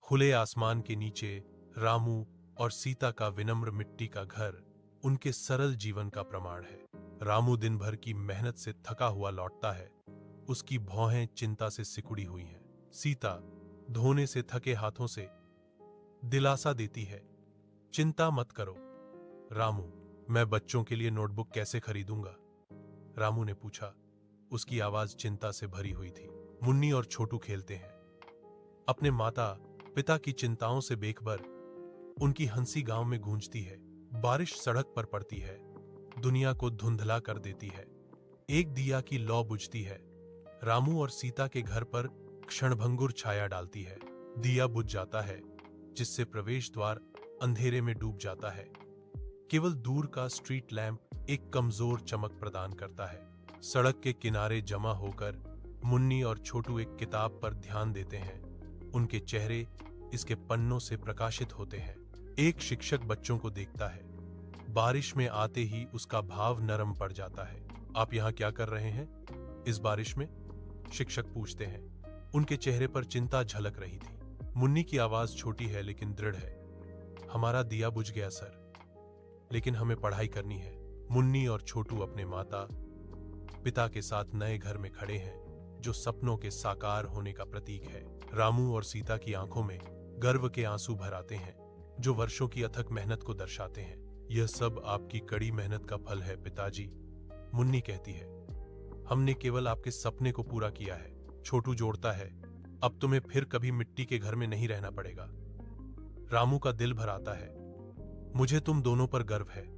खुले आसमान के नीचे रामू और सीता का विनम्र मिट्टी का घर उनके सरल जीवन का प्रमाण है। रामू दिन भर की मेहनत से थका हुआ लौटता है। उसकी भौहें चिंता से सिकुड़ी हुई हैं। सीता धोने से थके हाथों से दिलासा देती है, चिंता मत करो रामू, मैं बच्चों के लिए नोटबुक कैसे खरीदूंगा? रामू ने पूछा। उसकी आवाज चिंता से भरी हुई थी। मुन्नी और छोटू खेलते हैं। अपने माता पिता की चिंताओं से बेखबर उनकी हंसी गांव में गूंजती है। बारिश सड़क पर पड़ती है, दुनिया को धुंधला कर देती है। एक दिया की लौ बुझती है, रामू और सीता के घर पर क्षणभंगुर छाया डालती है। दिया बुझ जाता है, जिससे प्रवेश द्वार अंधेरे में डूब जाता है। केवल दूर का स्ट्रीट लैंप एक कमजोर चमक प्रदान करता है। सड़क के किनारे जमा होकर मुन्नी और छोटू एक किताब पर ध्यान देते हैं। उनके चेहरे इसके पन्नों से प्रकाशित होते हैं। एक शिक्षक बच्चों को देखता है। बारिश में आते ही उसका भाव नरम पड़ जाता है। आप यहाँ क्या कर रहे हैं इस बारिश में? शिक्षक पूछते हैं। उनके चेहरे पर चिंता झलक रही थी। मुन्नी की आवाज छोटी है लेकिन दृढ़ है। हमारा दिया बुझ गया सर, लेकिन हमें पढ़ाई करनी है। मुन्नी और छोटू अपने माता पिता के साथ नए घर में खड़े हैं, जो सपनों के साकार होने का प्रतीक है। रामू और सीता की आंखों में गर्व के आंसू भर आते हैं, जो वर्षों की अथक मेहनत को दर्शाते हैं। यह सब आपकी कड़ी मेहनत का फल है पिताजी, मुन्नी कहती है। हमने केवल आपके सपने को पूरा किया है, छोटू जोड़ता है। अब तुम्हें फिर कभी मिट्टी के घर में नहीं रहना पड़ेगा। रामू का दिल भर आता है। मुझे तुम दोनों पर गर्व है।